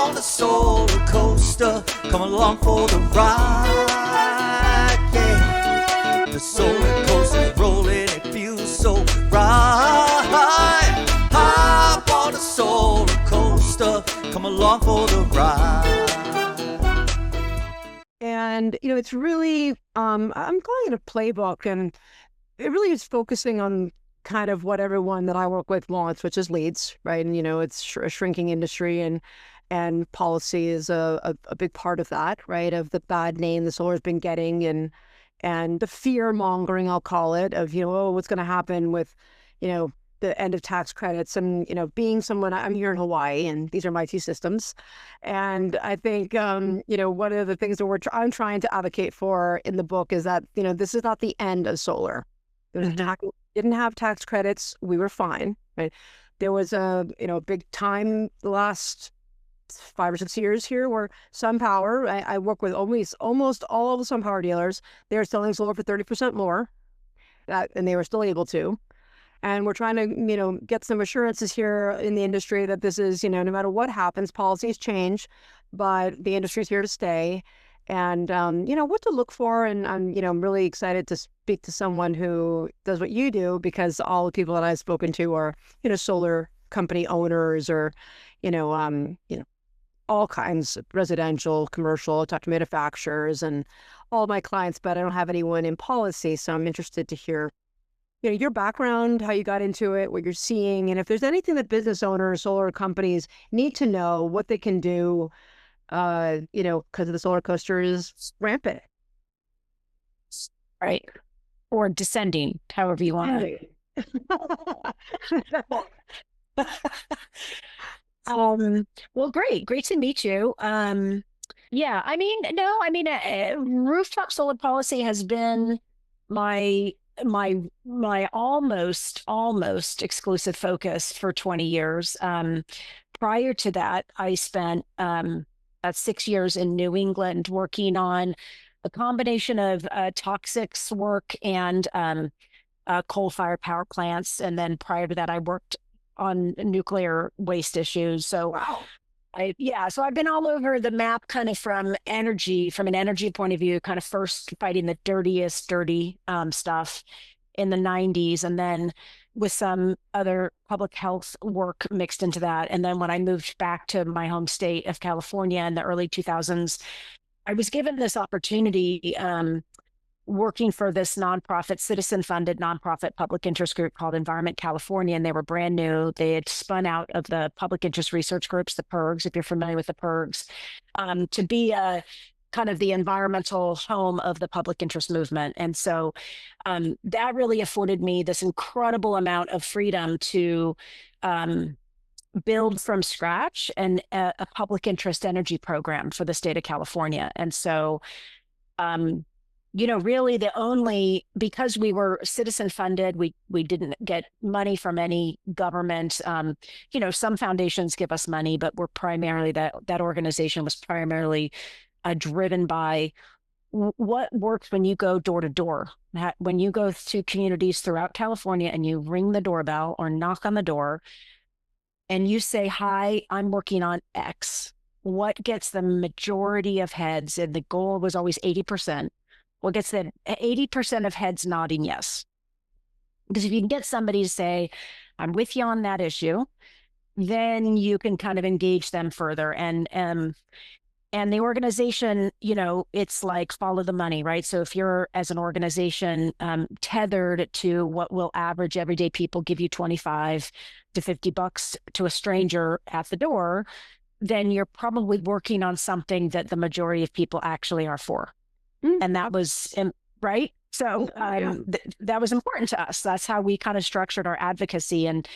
on the solar coaster, come along for the ride, yeah. The solar coaster's rolling, it feels so right. Hop on the solar coaster, come along for the ride. And, it's really, I'm calling it a playbook, and it really is focusing on kind of what everyone that I work with wants, which is leads, right? And, it's a shrinking industry, and policy is a big part of that, right? Of the bad name the solar has been getting, and the fear mongering, I'll call it, of, what's going to happen with, the end of tax credits. And, being someone, I'm here in Hawaii, and these are my two systems. And I think, one of the things that I'm trying to advocate for in the book is that, this is not the end of solar. Didn't have tax credits. We were fine, right? There was a, big time the last 5 or 6 years here where SunPower, I work with almost all of the SunPower dealers. They are selling solar for 30% more, and they were still able to. And we're trying to, get some assurances here in the industry that this is, no matter what happens, policies change, but the industry's here to stay. And, what to look for. And I'm really excited to speak to someone who does what you do, because all the people that I've spoken to are, solar company owners, or, all kinds of residential, commercial, talk to manufacturers and all my clients, but I don't have anyone in policy. So I'm interested to hear, your background, how you got into it, what you're seeing, and if there's anything that business owners, solar companies need to know, what they can do, because the solar coaster is rampant. Right. Or descending, however you want to. Well, great to meet you. Yeah, rooftop solar policy has been my almost exclusive focus for 20 years. Prior to that, I spent 6 years in New England working on a combination of toxics work and coal-fired power plants. And then prior to that, I worked on nuclear waste issues. So Wow. So I've been all over the map, kind of from an energy point of view, kind of first fighting the dirty stuff in the 90s, and then with some other public health work mixed into that. And then when I moved back to my home state of California in the early 2000s, I was given this opportunity working for this nonprofit, citizen-funded nonprofit public interest group called Environment California, and they were brand new. They had spun out of the public interest research groups, the PIRGs, if you're familiar with the PIRGs, to be a kind of the environmental home of the public interest movement. And so that really afforded me this incredible amount of freedom to build from scratch a public interest energy program for the state of California. And so really because we were citizen funded, we didn't get money from any government. Some foundations give us money, but we're primarily, that organization was primarily driven by what works when you go door to door. When you go to communities throughout California and you ring the doorbell or knock on the door and you say, "Hi, I'm working on X," what gets the majority of heads, and the goal was always 80%, what gets the 80% of heads nodding yes? Because if you can get somebody to say, "I'm with you on that issue," then you can kind of engage them further. And the organization, it's like follow the money, right? So if you're, as an organization, tethered to what will average everyday people give you $25 to $50 to a stranger at the door, then you're probably working on something that the majority of people actually are for. And that was, right? So that was important to us. That's how we kind of structured our advocacy. And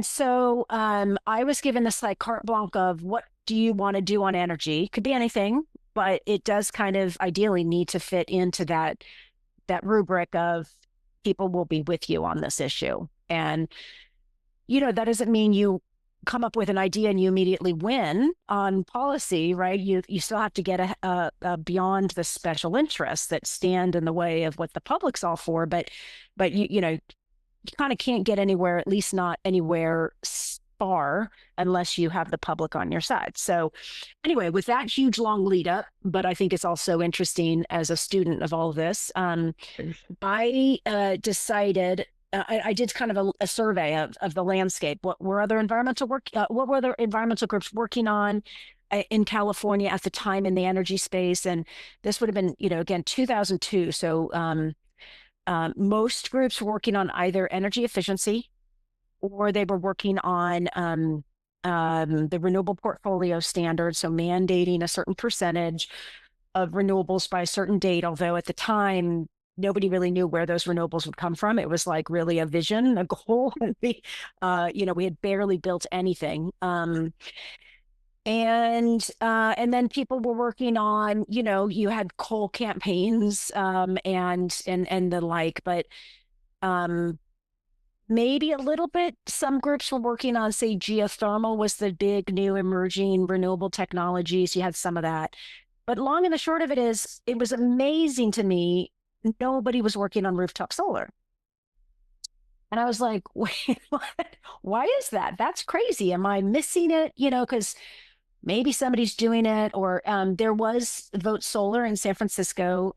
so I was given this like carte blanche of, what do you want to do on energy? Could be anything, but it does kind of ideally need to fit into that rubric of people will be with you on this issue. And, that doesn't mean you come up with an idea and you immediately win on policy, right? You still have to get a beyond the special interests that stand in the way of what the public's all for. But you kind of can't get anywhere, at least not anywhere far unless you have the public on your side. So anyway, with that huge long lead up, but I think it's also interesting as a student of all of this, I decided I did kind of a survey of the landscape. What were other environmental work? What were other environmental groups working on in California at the time in the energy space? And this would have been, again, 2002. So most groups were working on either energy efficiency or they were working on the renewable portfolio standard. So mandating a certain percentage of renewables by a certain date, although at the time, nobody really knew where those renewables would come from. It was like really a vision, a goal. We had barely built anything. And then people were working on, you had coal campaigns and the like, but maybe a little bit. Some groups were working on, say, geothermal was the big new emerging renewable technologies. You had some of that. But long and the short of it is, it was amazing to me. Nobody was working on rooftop solar. And I was like, wait, what? Why is that? That's crazy. Am I missing it? Because maybe somebody's doing it. Or there was Vote Solar in San Francisco.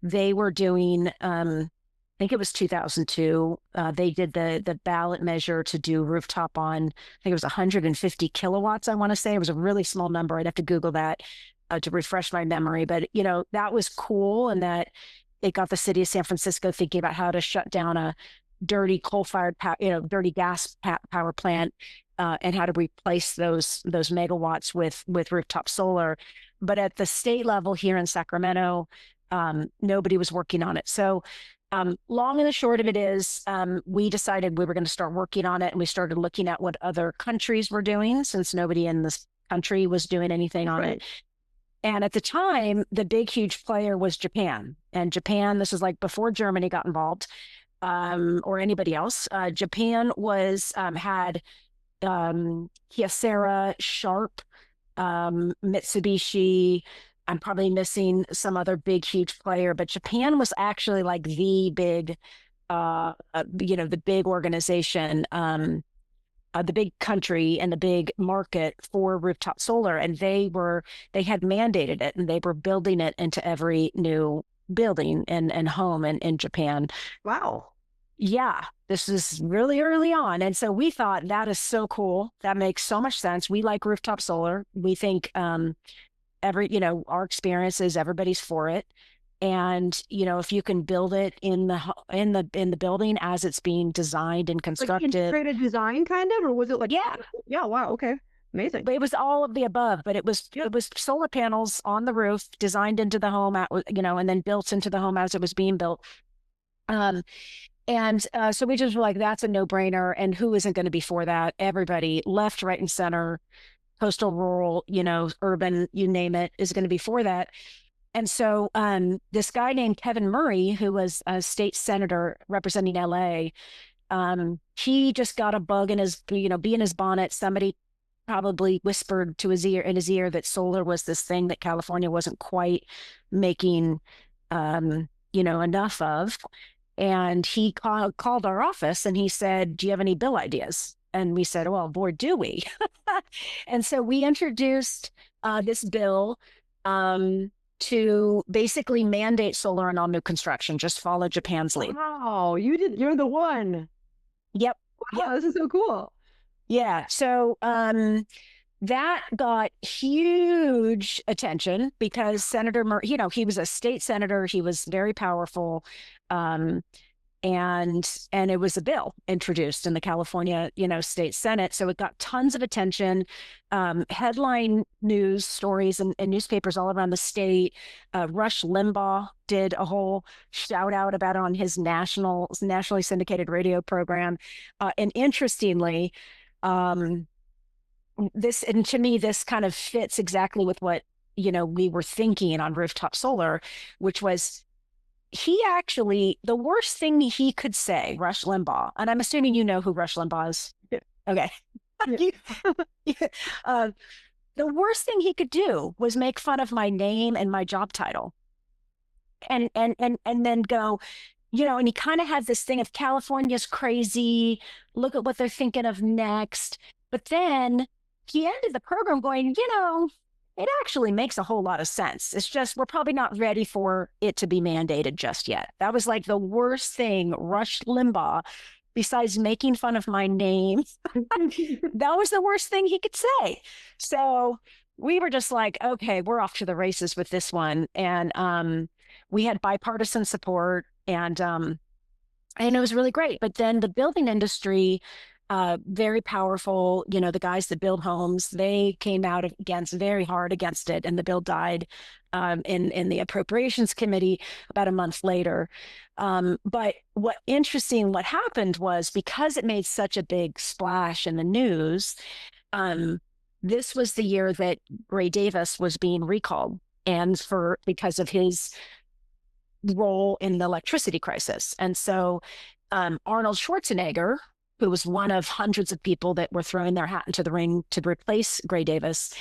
They were doing, I think it was 2002. They did the ballot measure to do rooftop on, I think it was 150 kilowatts, I want to say. It was a really small number. I'd have to Google that to refresh my memory. But, that was cool. And that it got the city of San Francisco thinking about how to shut down a dirty coal-fired, dirty gas power plant and how to replace those megawatts with rooftop solar. But at the state level here in Sacramento, nobody was working on it. So long and the short of it is, we decided we were going to start working on it, and we started looking at what other countries were doing, since nobody in this country was doing anything on it. And at the time, the big, huge player was Japan. And Japan, this is like before Germany got involved or anybody else. Japan had Kyocera, Sharp, Mitsubishi. I'm probably missing some other big, huge player, but Japan was actually like the big, the big organization, the big country and the big market for rooftop solar. And they had mandated it, and they were building it into every new building and home in Japan. Wow. Yeah, this is really early on. And so we thought, that is so cool. That makes so much sense. We like rooftop solar. We think our experience is everybody's for it. And, if you can build it in the building as it's being designed and constructed. Like integrated design kind of, or was it like, yeah, wow, okay. Amazing. But it was all of the above, but it was solar panels on the roof designed into the home, and then built into the home as it was being built. So we just were like, that's a no-brainer. And who isn't going to be for that? Everybody, left, right, and center, coastal, rural, urban, you name it, is going to be for that. And so this guy named Kevin Murray, who was a state senator representing LA, he just got a bug in his, bee in his bonnet. Somebody probably whispered in his ear that solar was this thing that California wasn't quite making, enough of. And he called our office and he said, do you have any bill ideas? And we said, well, boy, do we. And so we introduced this bill to basically mandate solar on all new construction, just follow Japan's lead. Wow, you're the one. Yep. Wow, this is so cool. Yeah. So that got huge attention because Senator Murray, he was a state senator. He was very powerful. And it was a bill introduced in the California, state Senate. So it got tons of attention, headline news stories and newspapers all around the state. Rush Limbaugh did a whole shout out about it on his nationally syndicated radio program. And interestingly, to me, this kind of fits exactly with what, we were thinking on rooftop solar, which was, the worst thing he could say, Rush Limbaugh, and I'm assuming you know who Rush Limbaugh is. Yeah. Okay. Yeah. The worst thing he could do was make fun of my name and my job title. And then go, and he kind of had this thing of California's crazy. Look at what they're thinking of next. But then he ended the program going, it actually makes a whole lot of sense. It's just we're probably not ready for it to be mandated just yet. That was like the worst thing Rush Limbaugh, besides making fun of my name, that was the worst thing he could say. So we were just like, okay, we're off to the races with this one. And we had bipartisan support, and it was really great. But then the building industry, very powerful, the guys that build homes, they came out very hard against it, and the bill died in the appropriations committee about a month later. But what happened was, because it made such a big splash in the news, this was the year that Gray Davis was being recalled, and because of his role in the electricity crisis. And so Arnold Schwarzenegger, who was one of hundreds of people that were throwing their hat into the ring to replace Gray Davis,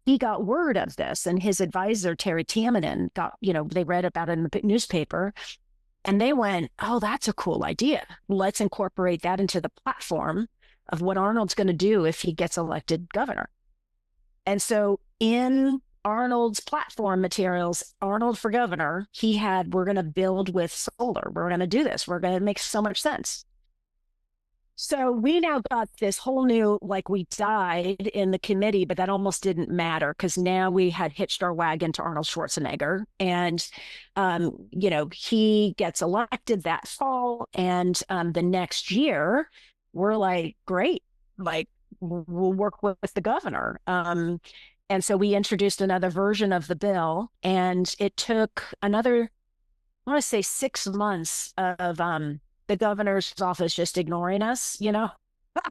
he got word of this, and his advisor, Terry Tamminen, they read about it in the newspaper, and they went, oh, that's a cool idea. Let's incorporate that into the platform of what Arnold's going to do if he gets elected governor. And so in Arnold's platform materials, Arnold for governor, we're going to build with solar. We're going to do this. We're going to make so much sense. So we now got this whole new, we died in the committee, but that almost didn't matter, because now we had hitched our wagon to Arnold Schwarzenegger, and, he gets elected that fall. And the next year, we're like, great, we'll work with the governor. And so we introduced another version of the bill, and it took another, I want to say 6 months of the governor's office just ignoring us,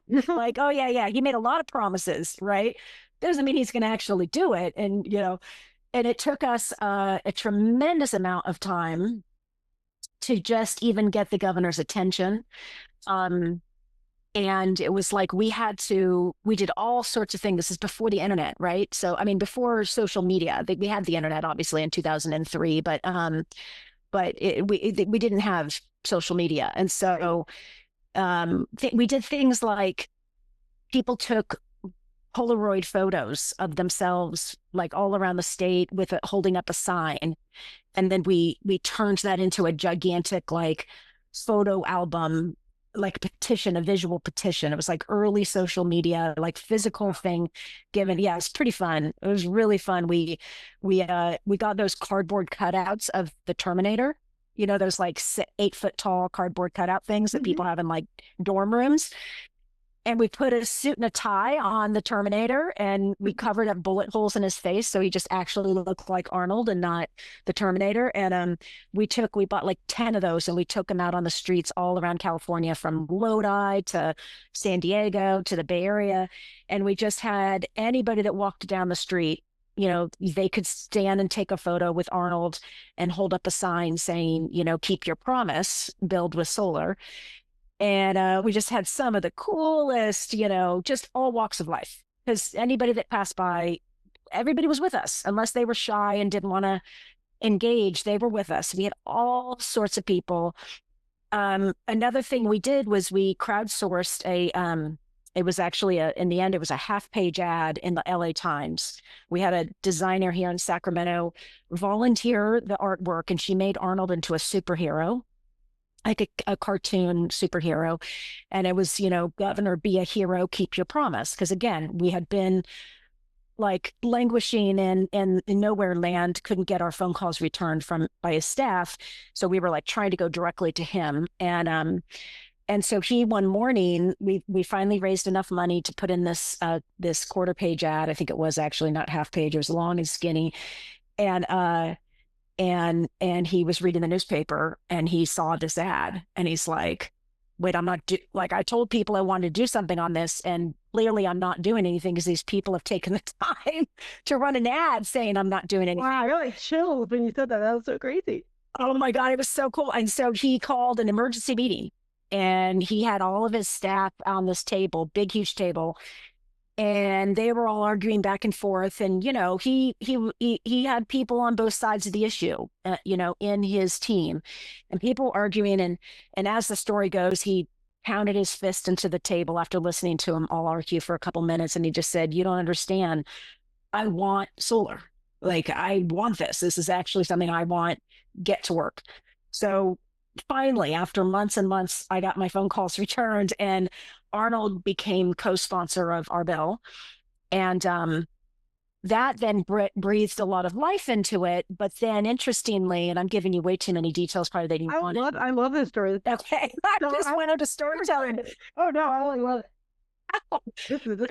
like, oh yeah, he made a lot of promises, right? Doesn't mean he's going to actually do it. And, and it took us a tremendous amount of time to just even get the governor's attention. And it was like we did all sorts of things. This is before the internet, right? So, before social media. We had the internet, obviously, in 2003, but we didn't have social media. And so we did things like people took Polaroid photos of themselves, all around the state, holding up a sign. And then we turned that into a gigantic, photo album, petition, a visual petition. It was early social media, physical thing given. Yeah, it was pretty fun. It was really fun. We got those cardboard cutouts of the Terminator, those 8 foot tall cardboard cutout things that people have in dorm rooms. And we put a suit and a tie on the Terminator, and we covered up bullet holes in his face, so he just actually looked like Arnold and not the Terminator. And we bought 10 of those, and we took them out on the streets all around California, from Lodi to San Diego to the Bay Area. And we just had anybody that walked down the street, they could stand and take a photo with Arnold and hold up a sign saying, keep your promise, build with solar. And we just had some of the coolest, just all walks of life, because anybody that passed by, everybody was with us. Unless they were shy and didn't want to engage, they were with us. We had all sorts of people. Another thing we did was we crowdsourced it was actually in the end, it was a half-page ad in the LA Times. We had a designer here in Sacramento volunteer the artwork, and she made Arnold into a superhero, like a cartoon superhero. And it was, Governor, be a hero, keep your promise. Because again, we had been languishing in nowhere land, couldn't get our phone calls returned by his staff. So we were trying to go directly to him. And so one morning, we finally raised enough money to put in this quarter-page ad. I think it was actually not half-page. It was long and skinny. And he was reading the newspaper, and he saw this ad, and he's like, wait, I told people I wanted to do something on this, and clearly I'm not doing anything because these people have taken the time to run an ad saying I'm not doing anything. Wow, I really chilled when you said that. That was so crazy. Oh my God, it was so cool. And so he called an emergency meeting, and he had all of his staff on this table, big, huge table. and they were all arguing back and forth. And he had people on both sides of the issue, in his team, and people arguing. And as the story goes, he pounded his fist into the table after listening to them all argue for a couple minutes, and he just said, "You don't understand. I want solar. Like, I want this. This is actually something I want. Get to work." So finally, after months and months, I got my phone calls returned, and Arnold became co-sponsor of our bill. And that then breathed a lot of life into it. But then, interestingly, and I'm giving you way too many details, probably they didn't want it. I love this story. Okay, I just went into storytelling. Oh no, I only love it. I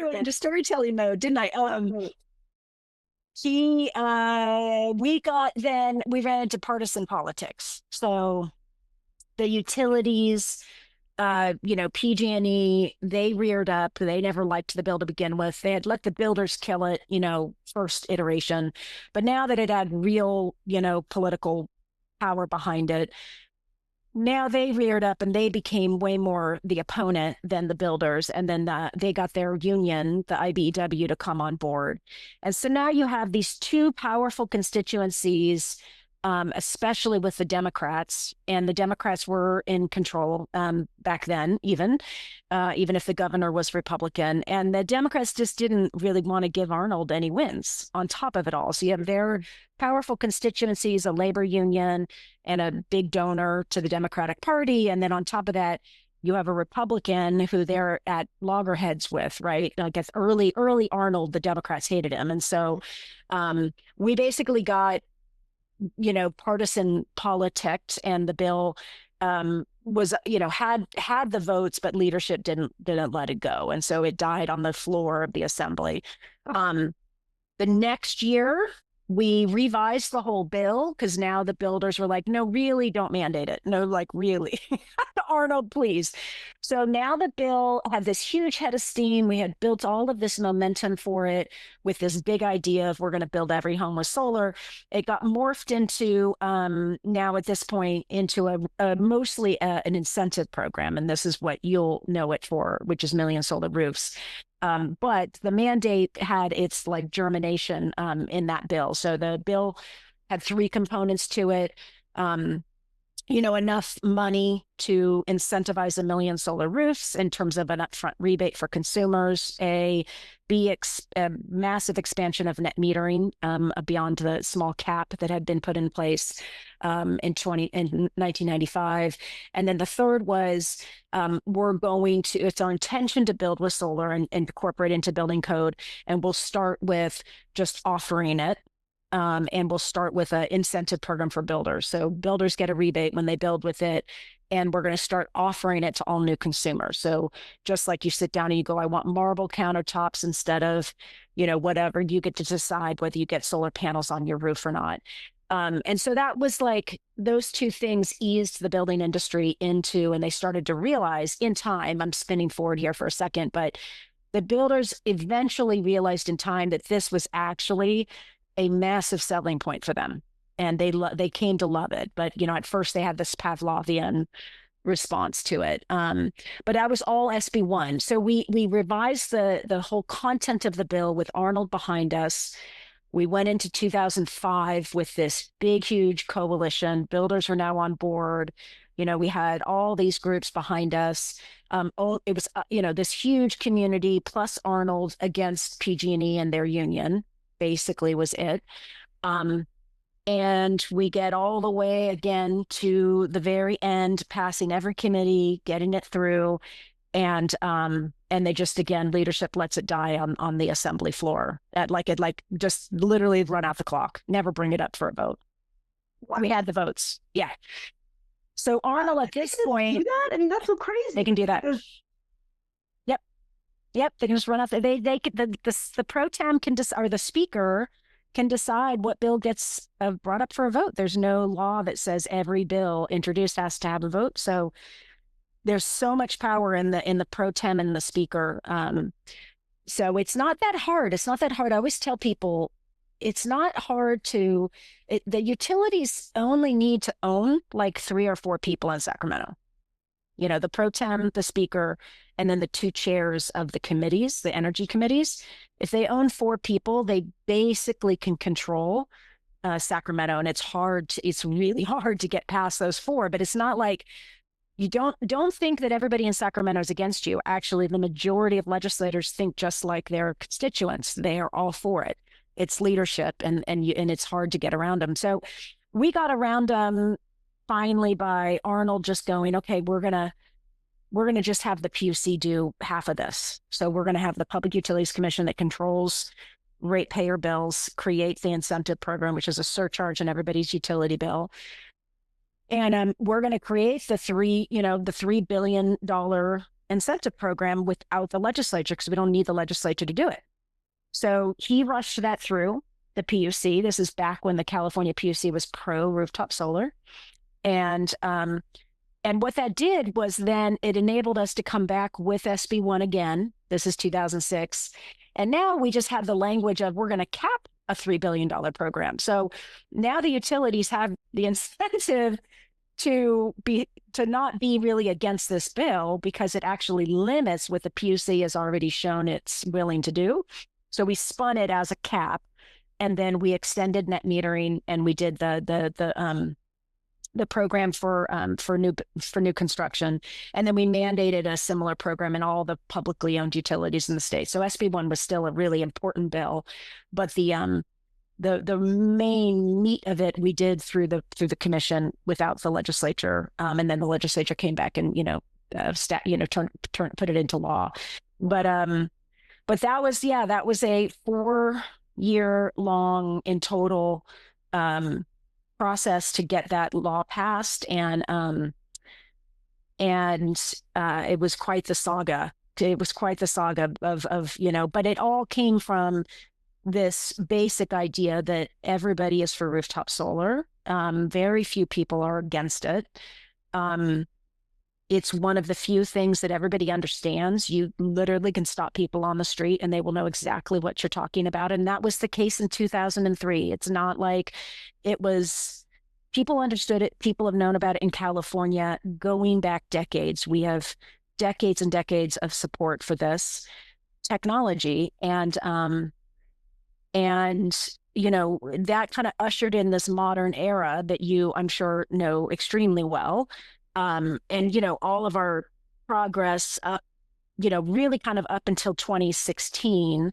went into storytelling mode, didn't I? We ran into partisan politics. So the utilities, PG&E, they reared up. They never liked the bill to begin with. They had let the builders kill it, first iteration. But now that it had real, political power behind it, now they reared up and they became way more the opponent than the builders. And then they got their union, the IBEW, to come on board. And so now you have these two powerful constituencies, especially with the Democrats. And the Democrats were in control back then, even if the governor was Republican. And the Democrats just didn't really want to give Arnold any wins on top of it all. So you have their powerful constituencies, a labor union, and a big donor to the Democratic Party. And then on top of that, you have a Republican who they're at loggerheads with, right? I guess early Arnold, the Democrats hated him. And so we basically got partisan politics, and the bill was, had the votes, but leadership didn't let it go. And so it died on the floor of the assembly. The next year, we revised the whole bill because now the builders were like, no, really, don't mandate it. No, like, really. Arnold, please. So now the bill had this huge head of steam. We had built all of this momentum for it with this big idea of we're going to build every home with solar. It got morphed into now at this point into a mostly an incentive program. And this is what you'll know it for, which is Million Solar Roofs. But the mandate had its germination in that bill. So the bill had three components to it. Enough money to incentivize 1 million solar roofs in terms of an upfront rebate for consumers, a massive expansion of net metering beyond the small cap that had been put in place in 1995. And then the third was it's our intention to build with solar and incorporate into building code. And we'll start with just offering it. And we'll start with an incentive program for builders. So builders get a rebate when they build with it, and we're going to start offering it to all new consumers. So just like you sit down and you go, I want marble countertops instead of, whatever, you get to decide whether you get solar panels on your roof or not. And so that was those two things eased the building industry into, and they started to realize in time, I'm spinning forward here for a second, but the builders eventually realized in time that this was actually a massive selling point for them, and they came to love it. But at first they had this Pavlovian response to it. But that was all SB1. So we revised the whole content of the bill with Arnold behind us. We went into 2005 with this big, huge coalition. Builders are now on board. We had all these groups behind us. It was this huge community plus Arnold against PG&E and their union. Basically was it. And we get all the way again to the very end, passing every committee, getting it through. And they just, again, leadership lets it die on the assembly floor just literally run out the clock, never bring it up for a vote. We had the votes. Yeah. So Arnold at this point, do that? I mean, that's so crazy. They can do that. Yep, they can just run out there. The pro tem can or the speaker can decide what bill gets brought up for a vote. There's no law that says every bill introduced has to have a vote. So there's so much power in the pro tem and the speaker. So it's not that hard. It's not that hard. I always tell people it's not hard the utilities only need to own 3 or 4 people in Sacramento. the pro tem, the speaker, and then the two chairs of the committees, the energy committees. If they own 4 people, they basically can control Sacramento, and it's really hard to get past those 4. But it's not like you don't think that everybody in Sacramento is against you. Actually, the majority of legislators think just like their constituents. They are all for it. It's leadership, and it's hard to get around them. So we got around them finally by Arnold just going, okay, we're gonna just have the PUC do half of this. So we're gonna have the Public Utilities Commission that controls ratepayer bills, creates the incentive program, which is a surcharge in everybody's utility bill. And we're going to create the $3 billion incentive program without the legislature, because we don't need the legislature to do it. So he rushed that through the PUC. This is back when the California PUC was pro rooftop solar. And what that did was then it enabled us to come back with SB1 again. This is 2006. And now we just have the language of we're going to cap a $3 billion program. So now the utilities have the incentive to not be really against this bill, because it actually limits what the PUC has already shown it's willing to do. So we spun it as a cap, and then we extended net metering, and we did the program for new construction, and then we mandated a similar program in all the publicly owned utilities in the state. So SB1 was still a really important bill, but the main meat of it we did through the commission without the legislature, and then the legislature came back and put it into law. But that was a 4-year long in total process to get that law passed, and it was quite the saga. It was quite the saga of but it all came from this basic idea that everybody is for rooftop solar. Very few people are against it. It's one of the few things that everybody understands. You literally can stop people on the street and they will know exactly what you're talking about. And that was the case in 2003. It's not like it was, people understood it. People have known about it in California going back decades. We have decades and decades of support for this technology. And that kind of ushered in this modern era that you, I'm sure, know extremely well. And all of our progress up, really kind of up until 2016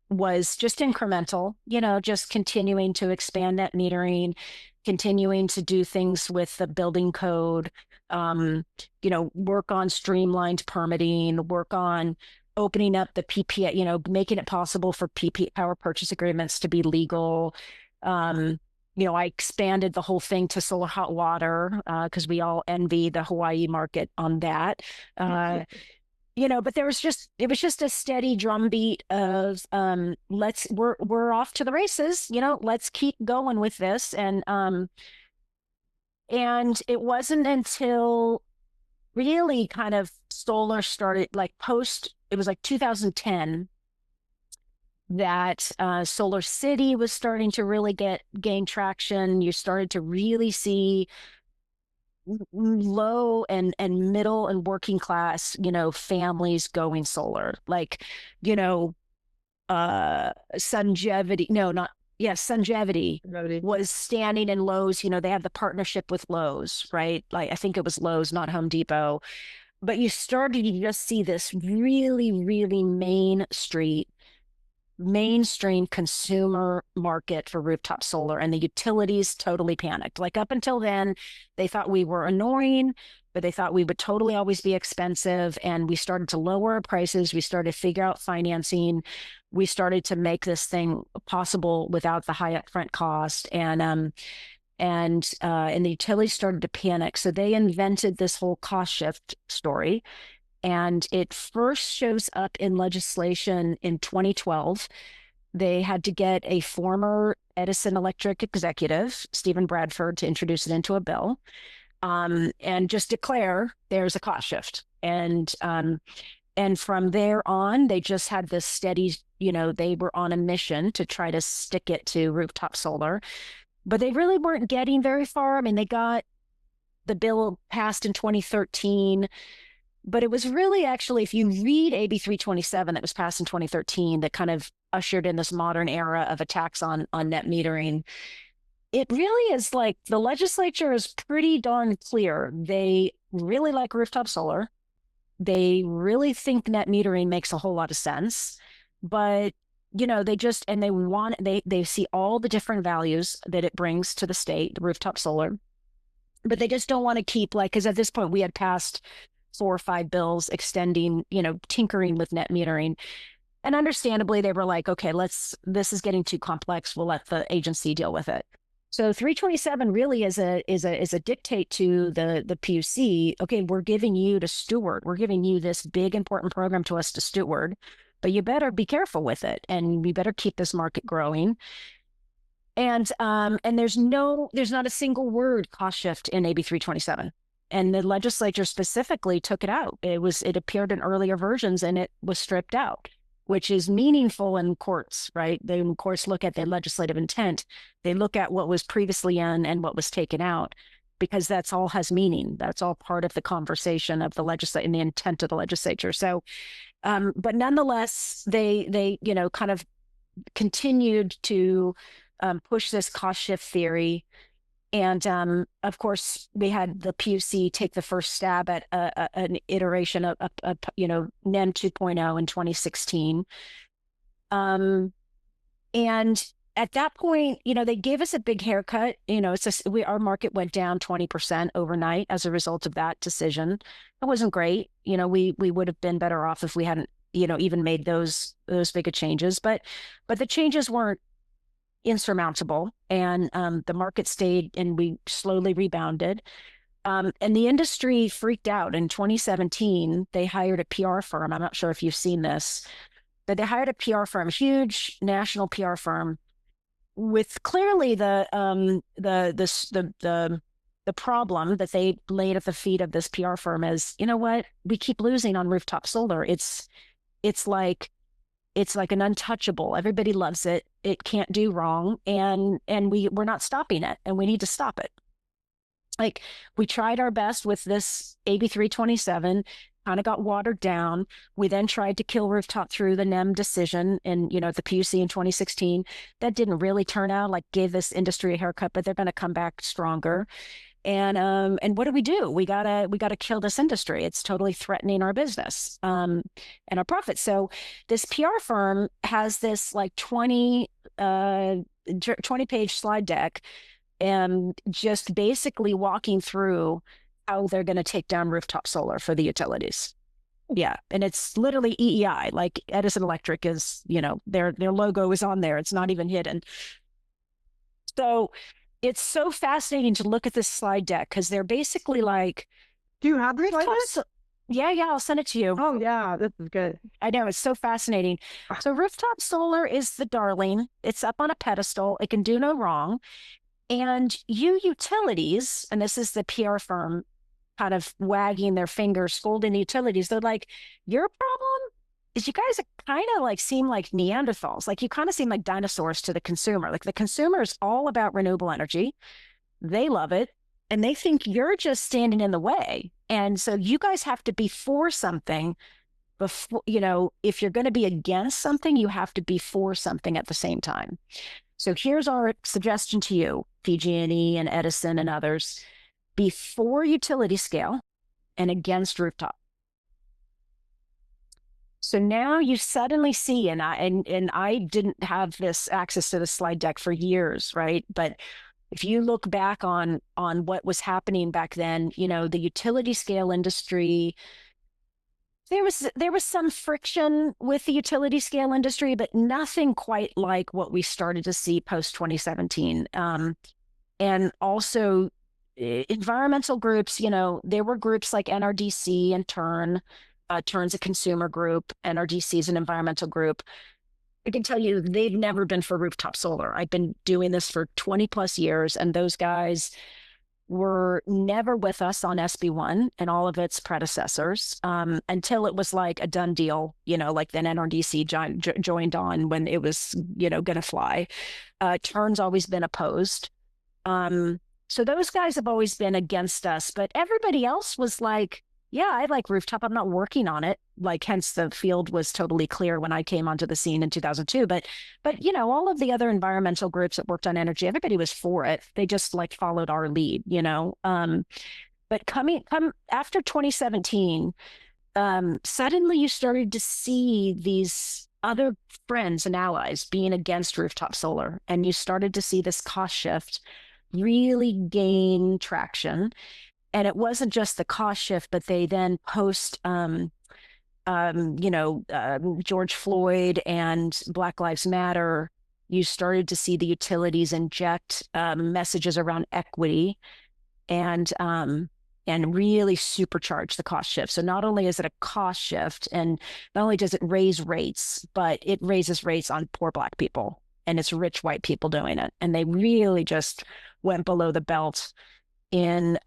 was just incremental, just continuing to expand net metering, continuing to do things with the building code, work on streamlined permitting, work on opening up the PPA, making it possible for power purchase agreements to be legal. I expanded the whole thing to solar hot water, because we all envy the Hawaii market on that. But it was just a steady drumbeat of we're off to the races, let's keep going with this. And it wasn't until really kind of solar started, it was like 2010, that Solar City was starting to really gain traction. You started to really see low and middle and working class, families going solar, Sungevity was standing in Lowe's. They have the partnership with Lowe's, right? Like, I think it was Lowe's, not Home Depot. But you started to just see this really, really mainstream consumer market for rooftop solar, and the utilities totally panicked. Like, up until then, they thought we were annoying, but they thought we would totally always be expensive. And we started to lower our prices. We started to figure out financing. We started to make this thing possible without the high upfront cost. And the utilities started to panic. So they invented this whole cost shift story. And it first shows up in legislation in 2012. They had to get a former Edison Electric executive, Stephen Bradford, to introduce it into a bill, and just declare there's a cost shift. And from there on, they just had this steady, they were on a mission to try to stick it to rooftop solar, but they really weren't getting very far. I mean, they got the bill passed in 2013, but it was really actually, if you read AB 327 that was passed in 2013, that kind of ushered in this modern era of a tax on net metering. It really is like the legislature is pretty darn clear. They really like rooftop solar. They really think net metering makes a whole lot of sense, but they see all the different values that it brings to the state, the rooftop solar, but they just don't want to keep because at this point we had passed 4 or 5 bills extending, tinkering with net metering. And understandably, they were like, okay, this is getting too complex. We'll let the agency deal with it. So 327 really is a dictate to the PUC. Okay, we're giving you to steward. We're giving you this big important program to us to steward, but you better be careful with it, and we better keep this market growing. And there's not a single word cost shift in AB 327, and the legislature specifically took it out. It appeared in earlier versions, and it was stripped out, which is meaningful in courts, right? The courts look at the legislative intent. They look at what was previously in and what was taken out, because that's all has meaning. That's all part of the conversation of the legislature and the intent of the legislature. So, but nonetheless, they kind of continued to push this cost shift theory. And of course, we had the PUC take the first stab at an iteration of NEM 2.0 in 2016. And at that point, they gave us a big haircut. Our market went down 20% overnight as a result of that decision. It wasn't great. We would have been better off if we hadn't, even made those bigger changes. But the changes weren't insurmountable, and the market stayed, and we slowly rebounded. And the industry freaked out. In 2017, they hired a PR firm. I'm not sure if you've seen this, but they hired a PR firm, huge national PR firm, with clearly the problem that they laid at the feet of this PR firm is, we keep losing on rooftop solar. It's like an untouchable. Everybody loves it. It can't do wrong. And we're not stopping it, and we need to stop it. Like, we tried our best with this AB 327, kind of got watered down. We then tried to kill rooftop through the NEM decision and, the PUC in 2016. That didn't really turn out, gave this industry a haircut, but they're going to come back stronger. And what do? We gotta kill this industry. It's totally threatening our business and our profits. So this PR firm has this 20-page slide deck, and just basically walking through how they're going to take down rooftop solar for the utilities. Yeah, and it's literally EEI, like Edison Electric is, their logo is on there. It's not even hidden. So it's so fascinating to look at this slide deck, because they're basically like, do you have the slide deck? Yeah, I'll send it to you. Oh yeah, this is good. I know, it's so fascinating. So rooftop solar is the darling. It's up on a pedestal. It can do no wrong. And you utilities, and this is the PR firm kind of wagging their finger, scolding the utilities. They're like, your problem is you guys kind of seem like Neanderthals. You kind of seem like dinosaurs to the consumer. The consumer is all about renewable energy. They love it. And they think you're just standing in the way. And so you guys have to be for something before, if you're going to be against something, you have to be for something at the same time. So here's our suggestion to you, PG&E and Edison and others: before utility scale and against rooftop. So now you suddenly see, and I didn't have this access to the slide deck for years, right? But if you look back on what was happening back then, the utility scale industry, there was some friction with the utility scale industry, but nothing quite like what we started to see post 2017. And also environmental groups, there were groups like NRDC and TURN. TURN's a consumer group, NRDC is an environmental group. I can tell you they've never been for rooftop solar. I've been doing this for 20 plus years, and those guys were never with us on SB1 and all of its predecessors until it was like a done deal, then NRDC joined on when it was, going to fly. TURN's always been opposed. So those guys have always been against us, but everybody else was like, yeah, I like Rooftop. I'm not working on it. Like, hence the field was totally clear when I came onto the scene in 2002. But all of the other environmental groups that worked on energy, everybody was for it. They just like followed our lead, But come after 2017, suddenly you started to see these other friends and allies being against rooftop solar, and you started to see this cost shift really gain traction. And it wasn't just the cost shift, but they then post George Floyd and Black Lives Matter, you started to see the utilities inject messages around equity and really supercharge the cost shift. So not only is it a cost shift, and not only does it raise rates, but it raises rates on poor Black people, and it's rich white people doing it. And they really just went below the belt in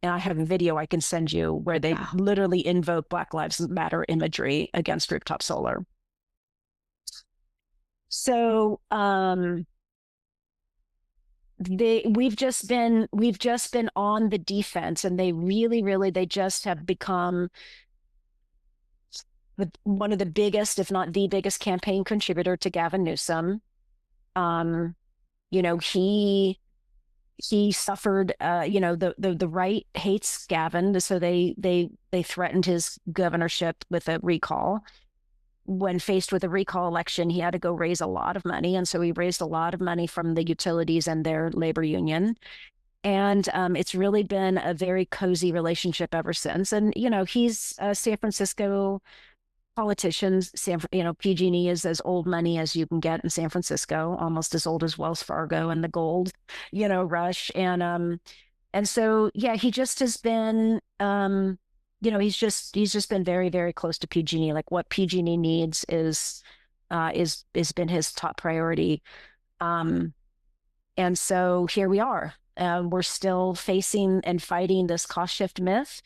and I have a video I can send you where they literally invoke Black Lives Matter imagery against rooftop solar. So we've just been on the defense, and they just have become one of the biggest, if not the biggest, campaign contributor to Gavin Newsom. He suffered, the right hates Gavin, so they threatened his governorship with a recall. When faced with a recall election, he had to go raise a lot of money, and so he raised a lot of money from the utilities and their labor union. And it's really been a very cozy relationship ever since. And he's a San Francisco politician. PG&E is as old money as you can get in San Francisco, almost as old as Wells Fargo and the gold, rush. And so, yeah, he just has been, he's just been very, very close to PG&E. Like, what PG&E needs is been his top priority. And so here we are. We're still facing and fighting this cost shift myth.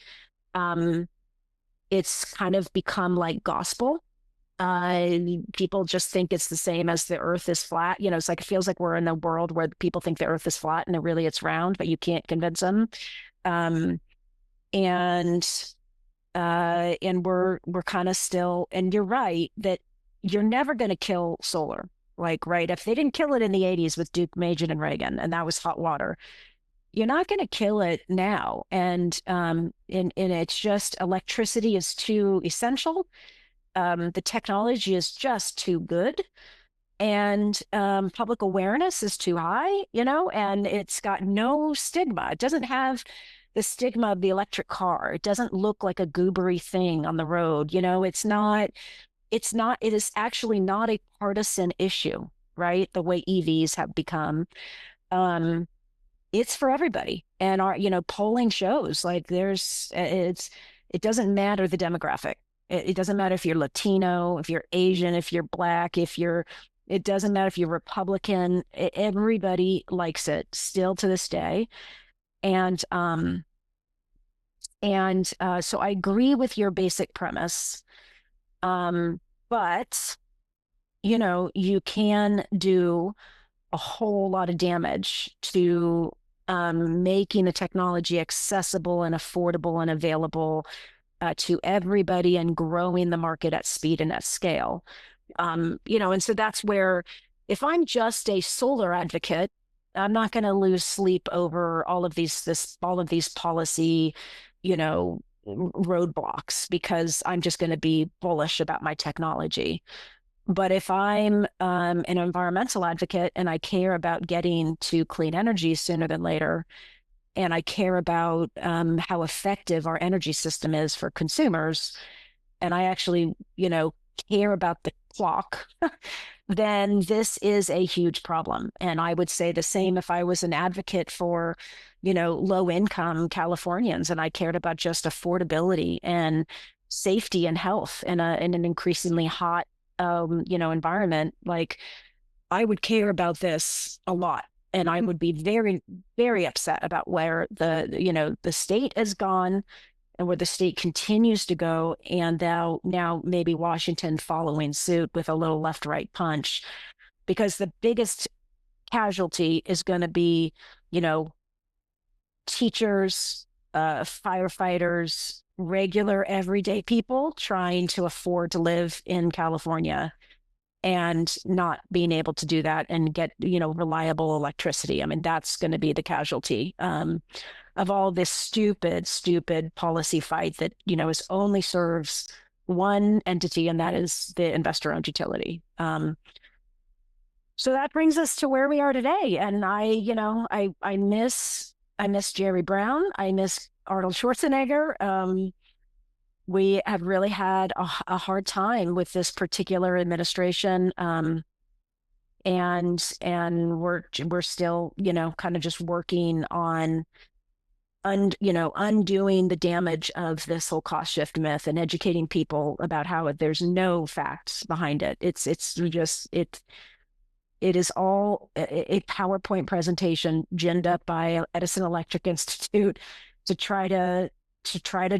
It's kind of become like gospel. People just think it's the same as the earth is flat. It's like, it feels like we're in a world where people think the earth is flat and really it's round, but you can't convince them. And we're kind of still, and you're right that you're never going to kill solar. Like, right, if they didn't kill it in the 80s with Duke, Majan, and Reagan, and that was hot water, you're not going to kill it now. And it's just, electricity is too essential. The technology is just too good. And public awareness is too high, and it's got no stigma. It doesn't have the stigma of the electric car. It doesn't look like a goobery thing on the road. It is actually not a partisan issue, right? The way EVs have become. It's for everybody. And our, polling shows like it doesn't matter the demographic. It doesn't matter if you're Latino, if you're Asian, if you're Black, it doesn't matter if you're Republican. Everybody likes it still to this day. And so I agree with your basic premise. But, you can do a whole lot of damage to making the technology accessible and affordable and available to everybody, and growing the market at speed and at scale. And so that's where, if I'm just a solar advocate, I'm not going to lose sleep over all of these policy, roadblocks, because I'm just going to be bullish about my technology. But if I'm an environmental advocate and I care about getting to clean energy sooner than later, and I care about how effective our energy system is for consumers, and I actually, care about the clock, then this is a huge problem. And I would say the same if I was an advocate for, low income Californians, and I cared about just affordability and safety and health in an increasingly hot environment. Like, I would care about this a lot, and I would be very, very upset about where the state has gone and where the state continues to go, and now maybe Washington following suit with a little left-right punch, because the biggest casualty is going to be, teachers, firefighters, regular everyday people trying to afford to live in California and not being able to do that and get, reliable electricity. I mean, that's going to be the casualty of all this stupid policy fight that, is only serves one entity, and that is the investor-owned utility. So that brings us to where we are today. And I miss Jerry Brown. I miss Arnold Schwarzenegger. We have really had a hard time with this particular administration. And we're still, kind of just working on undoing the damage of this whole cost shift myth and educating people about how there's no facts behind it. It is all a PowerPoint presentation ginned up by Edison Electric Institute to try to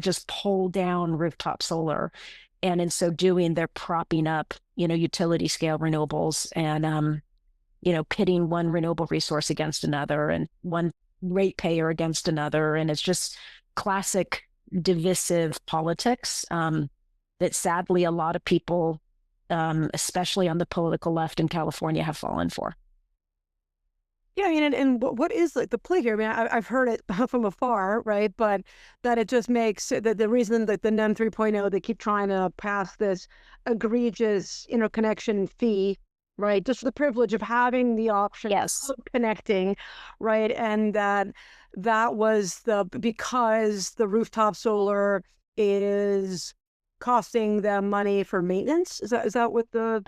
just pull down rooftop solar. And in so doing, they're propping up, utility scale renewables and, pitting one renewable resource against another and one ratepayer against another. And it's just classic divisive politics that sadly a lot of people, especially on the political left in California, have fallen for. Yeah, I mean, and what is like the play here? I mean, I've heard it from afar, right? But that it just makes the reason that the NEM 3.0, they keep trying to pass this egregious interconnection fee, right? Just for the privilege of having the option Yes. of connecting, right? And that was because the rooftop solar is costing them money for maintenance. Is that what the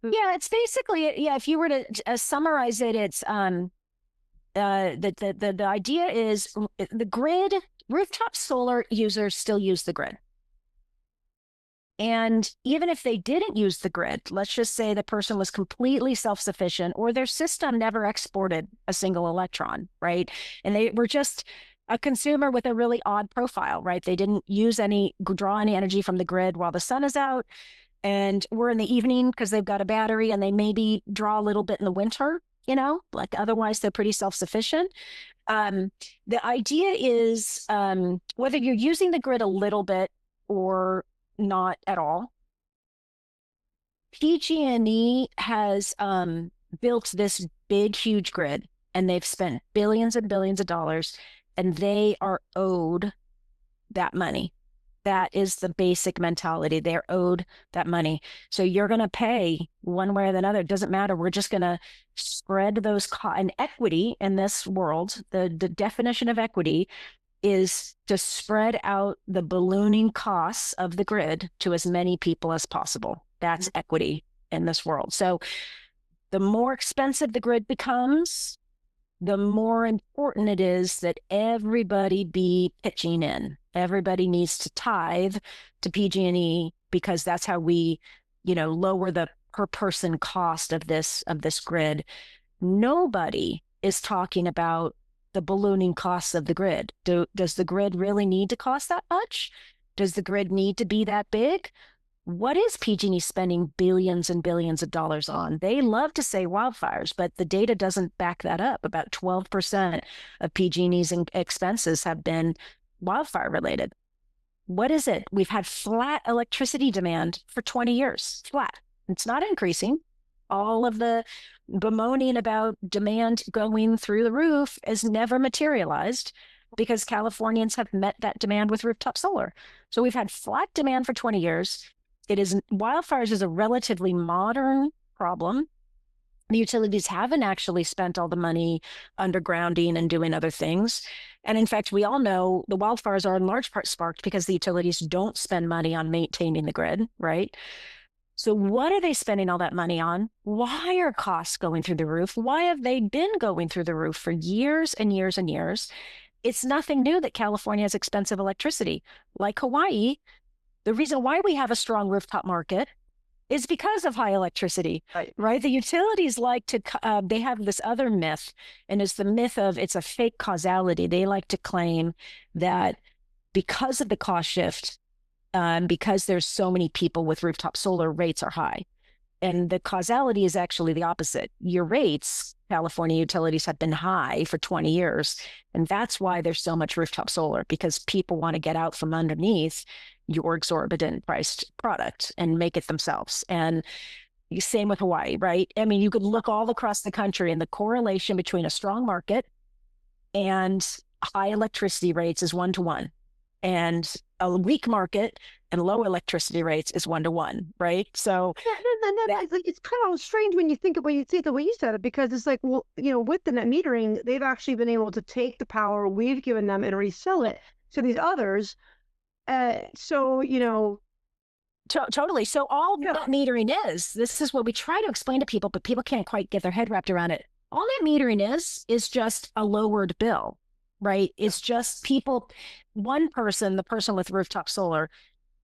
Yeah, it's basically, if you were to summarize it, it's the idea is the grid, rooftop solar users still use the grid. And even if they didn't use the grid, let's just say the person was completely self-sufficient or their system never exported a single electron, right? And they were just a consumer with a really odd profile, right? They didn't draw any energy from the grid while the sun is out. And we're in the evening because they've got a battery and they maybe draw a little bit in the winter, like otherwise they're pretty self-sufficient. The idea is whether you're using the grid a little bit or not at all, PG&E has built this big, huge grid, and they've spent billions and billions of dollars, and they are owed that money. That is the basic mentality. They're owed that money. So you're going to pay one way or the other. It doesn't matter. We're just going to spread those costs. And equity in this world, the definition of equity is to spread out the ballooning costs of the grid to as many people as possible. That's equity in this world. So the more expensive the grid becomes, the more important it is that everybody be pitching in. Everybody needs to tithe to PG&E because that's how we, lower the per person cost of this grid. Nobody is talking about the ballooning costs of the grid. Does the grid really need to cost that much? Does the grid need to be that big? What is PG&E spending billions and billions of dollars on? They love to say wildfires, but the data doesn't back that up. About 12% of PG&E's expenses have been wildfire related. What is it? We've had flat electricity demand for 20 years. Flat. It's not increasing. All of the bemoaning about demand going through the roof is never materialized because Californians have met that demand with rooftop solar. So we've had flat demand for 20 years. Wildfires is a relatively modern problem. The utilities haven't actually spent all the money undergrounding and doing other things. And in fact, we all know the wildfires are in large part sparked because the utilities don't spend money on maintaining the grid, right? So what are they spending all that money on? Why are costs going through the roof? Why have they been going through the roof for years and years and years? It's nothing new that California has expensive electricity. Like Hawaii, the reason why we have a strong rooftop market is because of high electricity, right? The utilities like to, they have this other myth, and it's the myth of it's a fake causality. They like to claim that because of the cost shift, because there's so many people with rooftop solar, rates are high. And the causality is actually the opposite. Your rates, California utilities, have been high for 20 years. And that's why there's so much rooftop solar, because people want to get out from underneath your exorbitant priced product and make it themselves. And same with Hawaii, right? I mean, you could look all across the country, and the correlation between a strong market and high electricity rates is 1-to-1. And a weak market and low electricity rates is 1-to-1, right? So it's kind of strange when you think of, when you see the way you said it, because it's like, well, with the net metering, they've actually been able to take the power we've given them and resell it to these others. Totally. So all net metering is, this is what we try to explain to people, but people can't quite get their head wrapped around it. All net metering is just a lowered bill, right? It's just people, one person, the person with rooftop solar,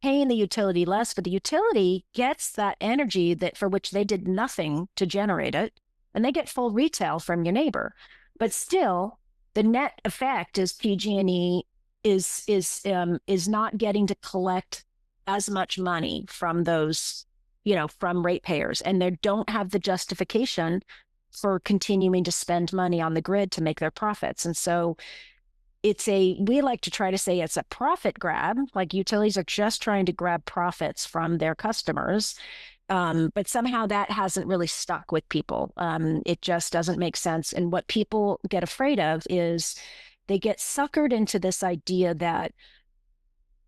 paying the utility less, but the utility gets that energy that for which they did nothing to generate it, and they get full retail from your neighbor. But still, the net effect is PG&E is not getting to collect as much money from those, from ratepayers, and they don't have the justification for continuing to spend money on the grid to make their profits. And so we like to try to say it's a profit grab, like utilities are just trying to grab profits from their customers. But somehow that hasn't really stuck with people. It just doesn't make sense. And what people get afraid of is they get suckered into this idea that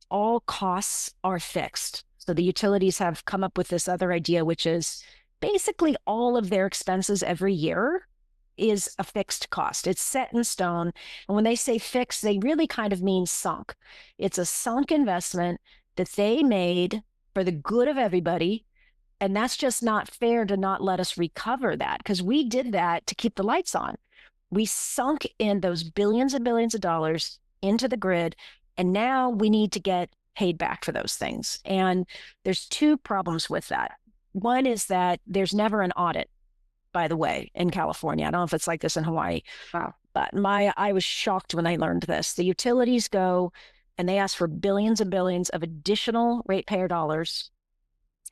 all costs are fixed. So the utilities have come up with this other idea, which is basically all of their expenses every year is a fixed cost. It's set in stone. And when they say fixed, they really kind of mean sunk. It's a sunk investment that they made for the good of everybody. And that's just not fair to not let us recover that, because we did that to keep the lights on. We sunk in those billions and billions of dollars into the grid, and now we need to get paid back for those things. And there's two problems with that. One is that there's never an audit, by the way, in California. I don't know if it's like this in Hawaii. Wow. But I was shocked when I learned this. The utilities go and they ask for billions and billions of additional ratepayer dollars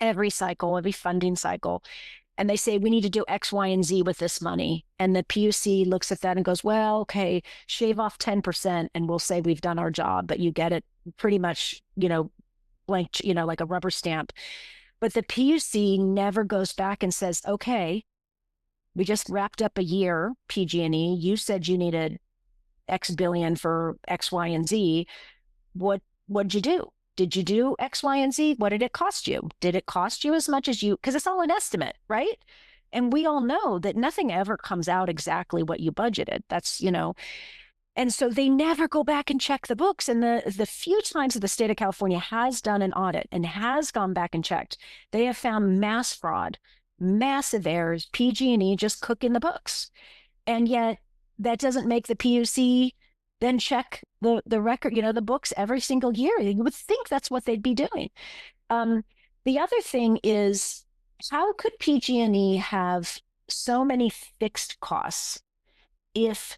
every cycle, every funding cycle. And they say, we need to do X, Y, and Z with this money. And the PUC looks at that and goes, well, okay, shave off 10% and we'll say we've done our job, but you get it pretty much, blank, like a rubber stamp. But the PUC never goes back and says, okay, we just wrapped up a year, PG&E. You said you needed X billion for X, Y, and Z. What'd you do? Did you do X, Y, and Z? What did it cost you? Did it cost you as much as you, because it's all an estimate, right? And we all know that nothing ever comes out exactly what you budgeted. That's, and so they never go back and check the books. And the few times that the state of California has done an audit and has gone back and checked, they have found mass fraud, massive errors, PG&E just cooking the books. And yet that doesn't make the PUC then check the record, the books every single year. You would think that's what they'd be doing. The other thing is, how could PG&E have so many fixed costs if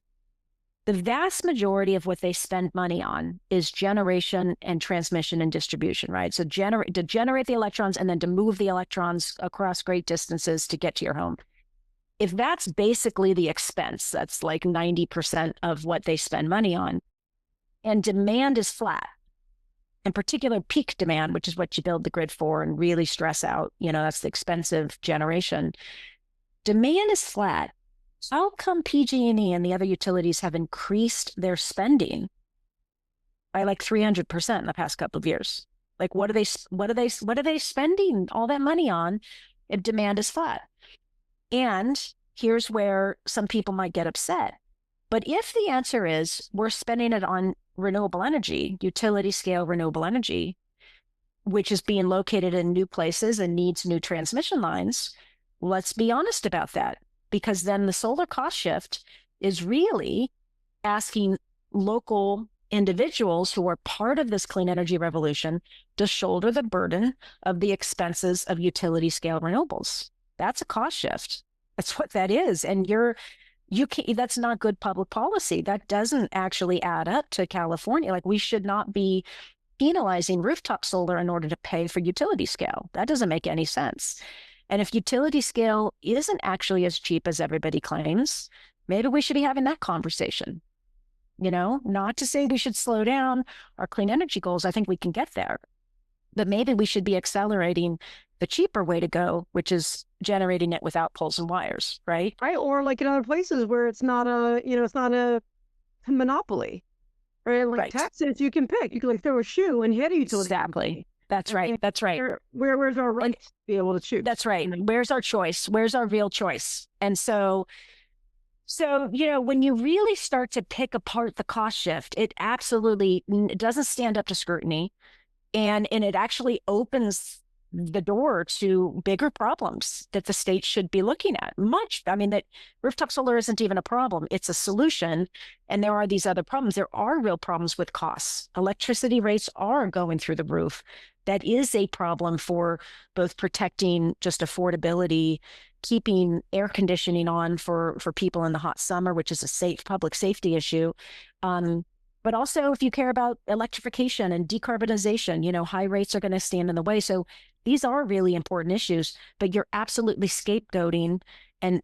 the vast majority of what they spend money on is generation and transmission and distribution, right? So to generate the electrons and then to move the electrons across great distances to get to your home. If that's basically the expense, that's like 90% of what they spend money on, and demand is flat, in particular peak demand, which is what you build the grid for and really stress out, that's the expensive generation. Demand is flat. How come PG&E and the other utilities have increased their spending by like 300% in the past couple of years? Like, what are they spending all that money on if demand is flat? And here's where some people might get upset. But if the answer is we're spending it on renewable energy, utility scale renewable energy, which is being located in new places and needs new transmission lines, let's be honest about that. Because then the solar cost shift is really asking local individuals who are part of this clean energy revolution to shoulder the burden of the expenses of utility scale renewables. That's a cost shift. That's what that is. And you can't, that's not good public policy. That doesn't actually add up to California. Like, we should not be penalizing rooftop solar in order to pay for utility scale. That doesn't make any sense. And if utility scale isn't actually as cheap as everybody claims, maybe we should be having that conversation. Not to say we should slow down our clean energy goals. I think we can get there. But maybe we should be accelerating the cheaper way to go, which is generating it without poles and wires, right? Right. Or like in other places where it's not a monopoly, right? Like Right. Texas, you can pick. You can like throw a shoe and hit a utility. Exactly. That's right. That's right. Where's our right to be able to choose? That's right. Where's our choice? Where's our real choice? And so, when you really start to pick apart the cost shift, it absolutely doesn't stand up to scrutiny. And it actually opens the door to bigger problems that the state should be looking at. That rooftop solar isn't even a problem. It's a solution. And there are these other problems. There are real problems with costs. Electricity rates are going through the roof. That is a problem for both protecting just affordability, keeping air conditioning on for people in the hot summer, which is a public safety issue. But also, if you care about electrification and decarbonization, high rates are going to stand in the way. So these are really important issues, but you're absolutely scapegoating and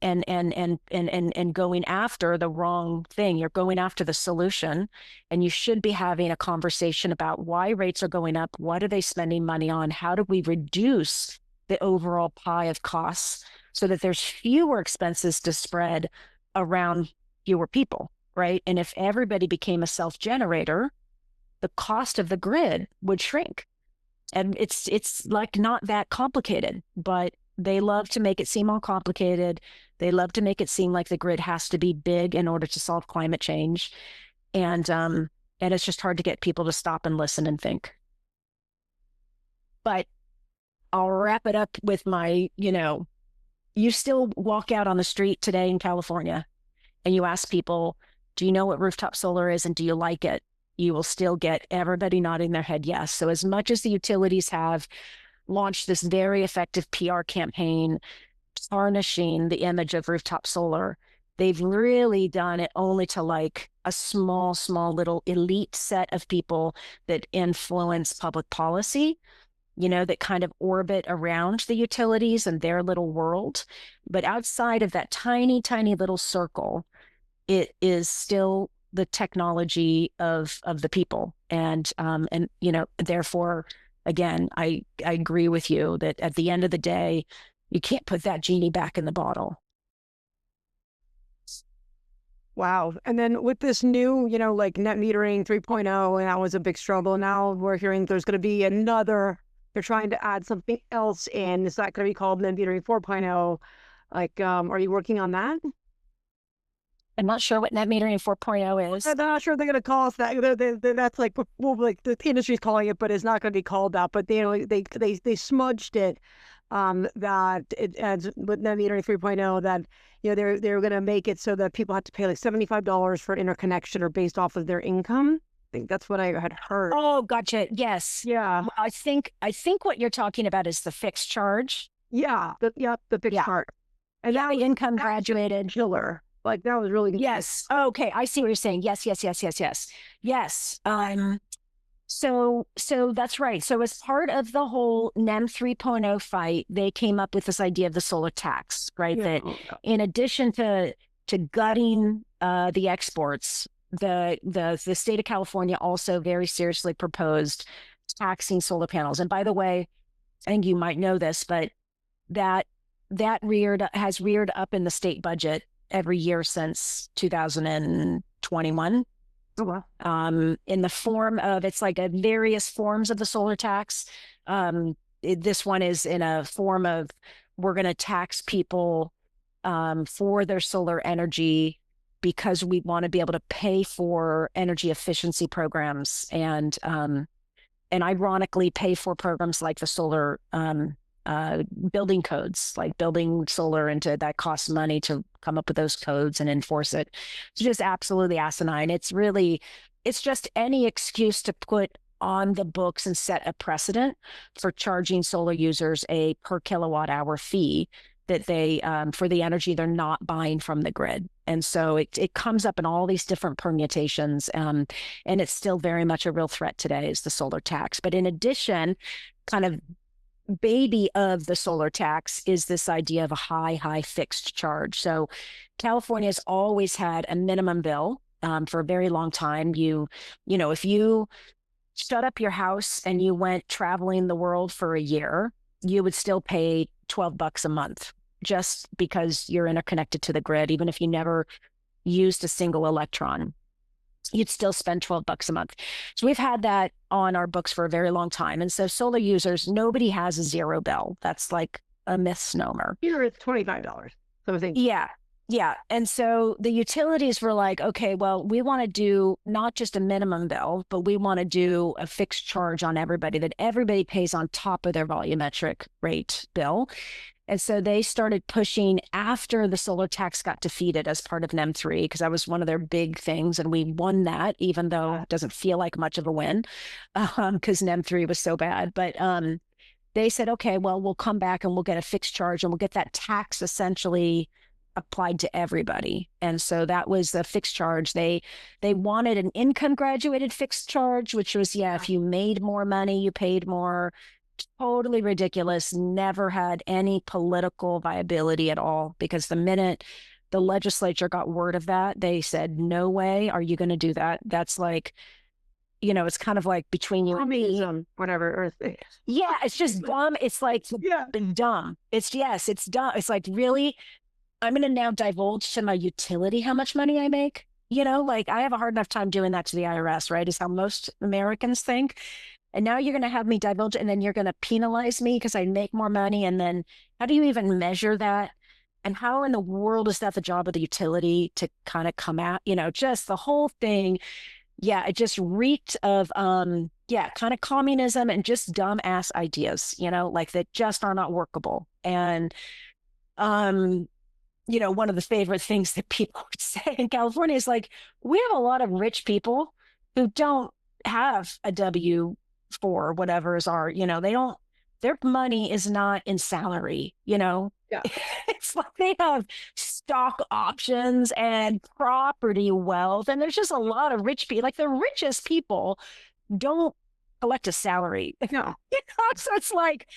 going after the wrong thing. You're going after the solution, and you should be having a conversation about why rates are going up. What are they spending money on? How do we reduce the overall pie of costs so that there's fewer expenses to spread around fewer people? Right. And if everybody became a self-generator, the cost of the grid would shrink. And it's like not that complicated, but they love to make it seem all complicated. They love to make it seem like the grid has to be big in order to solve climate change. And it's just hard to get people to stop and listen and think. But I'll wrap it up with my, you still walk out on the street today in California and you ask people, do you know what rooftop solar is and do you like it? You will still get everybody nodding their head yes. So as much as the utilities have launched this very effective PR campaign tarnishing the image of rooftop solar, they've really done it only to like a small little elite set of people that influence public policy, that kind of orbit around the utilities and their little world. But outside of that tiny little circle, it is still the technology of the people. And therefore, again, I agree with you that at the end of the day, you can't put that genie back in the bottle. Wow. And then with this new, like net metering 3.0, and that was a big struggle. Now we're hearing there's going to be they're trying to add something else in. Is that going to be called net metering 4.0? Like, are you working on that? I'm not sure what net metering 4.0 is. I'm not sure they're going to call us that. That's like the industry's calling it, but it's not going to be called that. But they smudged it. That it adds with net metering 3.0 that they're going to make it so that people have to pay like $75 for interconnection or based off of their income. I think that's what I had heard. Oh, gotcha. Yes. Yeah. Well, I think what you're talking about is the fixed charge. Yeah. The fixed charge. And now the income graduated. Killer. Like that was really good. Yes. Okay. I see what you're saying. Yes. Yes. So that's right. So as part of the whole NEM 3.0 fight, they came up with this idea of the solar tax, right? Yeah. That in addition to gutting the exports, the state of California also very seriously proposed taxing solar panels. And by the way, I think you might know this, but that has reared up in the state budget every year since 2021. Oh, wow. In the form of, it's like a various forms of the solar tax. This one is in a form of, we're going to tax people for their solar energy because we want to be able to pay for energy efficiency programs and ironically pay for programs like the solar building codes, like building solar into that costs money to come up with those codes and enforce it. It's just absolutely asinine. It's just any excuse to put on the books and set a precedent for charging solar users a per kilowatt hour fee that they for the energy they're not buying from the grid. And so it comes up in all these different permutations, and it's still very much a real threat today is the solar tax. But in addition, kind of baby of the solar tax is this idea of a high fixed charge. So California has always had a minimum bill for a very long time. If you shut up your house and you went traveling the world for a year, you would still pay $12 a month just because you're interconnected to the grid, even if you never used a single electron. You'd still spend $12 a month. So we've had that on our books for a very long time. And so solar users, nobody has a zero bill. That's like a misnomer. Here it's $25. So I think, Yeah. Yeah. And so the utilities were like, okay, well, we want to do not just a minimum bill, but we want to do a fixed charge on everybody that everybody pays on top of their volumetric rate bill. And so they started pushing after the solar tax got defeated as part of NEM3, because that was one of their big things. And we won that, even though it doesn't feel like much of a win because NEM3 was so bad. But they said, okay, well, we'll come back and we'll get a fixed charge and we'll get that tax essentially applied to everybody. And so that was the fixed charge. They wanted an income graduated fixed charge, which was, if you made more money, you paid more. Totally ridiculous. Never had any political viability at all, because the minute the legislature got word of that, they said, no way are you going to do that. That's like, it's kind of like between you and me. Whatever. Yeah, it's just dumb. It's like dumb. It's dumb. It's like, really, I'm going to now divulge to my utility how much money I make. Like I have a hard enough time doing that to the IRS, right? Is how most Americans think. And now you're going to have me divulge, and then you're going to penalize me because I make more money. And then how do you even measure that? And how in the world is that the job of the utility to kind of come out, just the whole thing. Yeah, it just reeked of, kind of communism and just dumbass ideas, like that just are not workable. And, one of the favorite things that people would say in California is like, we have a lot of rich people who don't have a W-4, whatever is our, their money is not in salary, Yeah. It's like they have stock options and property wealth. And there's just a lot of rich people, like the richest people don't collect a salary. No. So it's like,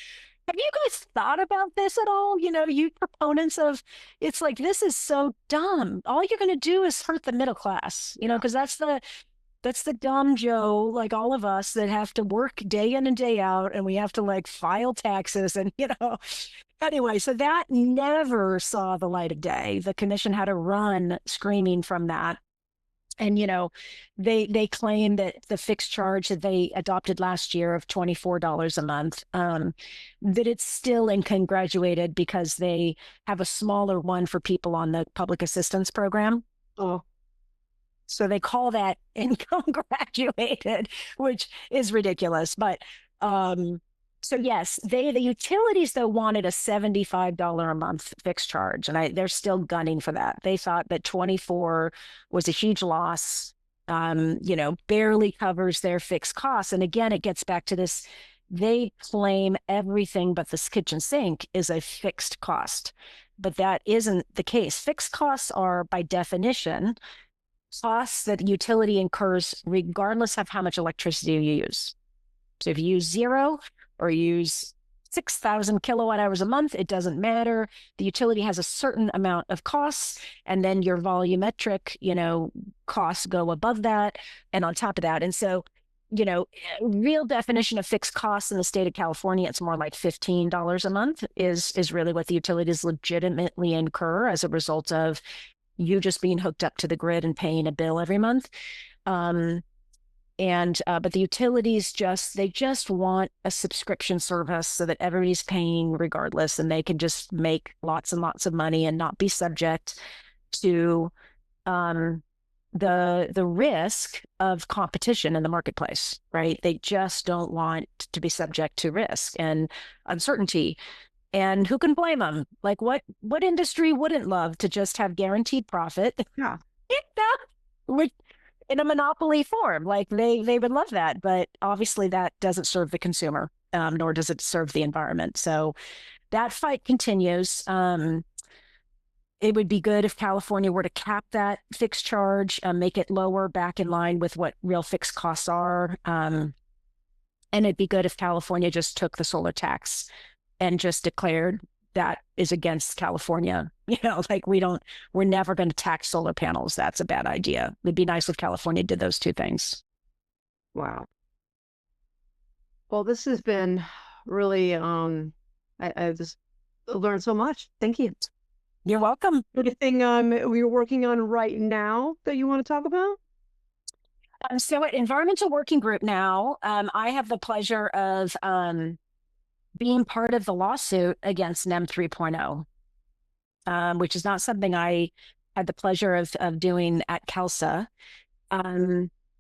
have you guys thought about this at all? You proponents of, it's like, this is so dumb. All you're going to do is hurt the middle class, because that's the dumb Joe, like all of us that have to work day in and day out, and we have to like file taxes and, anyway, so that never saw the light of day. The commission had to run screaming from that. And, they claim that the fixed charge that they adopted last year of $24 a month, that it's still income graduated because they have a smaller one for people on the public assistance program. Oh. So they call that income graduated, which is ridiculous. But so yes, the utilities though wanted a $75 a month fixed charge, and they're still gunning for that. They thought that 24 was a huge loss, barely covers their fixed costs. And again, it gets back to this. They claim everything but this kitchen sink is a fixed cost, but that isn't the case. Fixed costs are by definition costs that the utility incurs regardless of how much electricity you use. So if you use zero or use 6,000 kilowatt hours a month, it doesn't matter. The utility has a certain amount of costs, and then your volumetric, costs go above that and on top of that. And so, real definition of fixed costs in the state of California, it's more like $15 a month is really what the utilities legitimately incur as a result of you just being hooked up to the grid and paying a bill every month. But the utilities just want a subscription service so that everybody's paying regardless, and they can just make lots and lots of money and not be subject to the risk of competition in the marketplace, right? They just don't want to be subject to risk and uncertainty. And who can blame them? Like what industry wouldn't love to just have guaranteed profit? Yeah. In a monopoly form, like they would love that, but obviously that doesn't serve the consumer, nor does it serve the environment. So that fight continues. It would be good if California were to cap that fixed charge, make it lower, back in line with what real fixed costs are. And it'd be good if California just took the solar tax and just declared that is against California. Like we're never going to tax solar panels. That's a bad idea. It'd be nice if California did those two things. Wow. Well, this has been really, I just learned so much. Thank you. You're welcome. Anything we're working on right now that you want to talk about? So at Environmental Working Group now, I have the pleasure of being part of the lawsuit against NEM 3.0, which is not something I had the pleasure of doing at CALSA.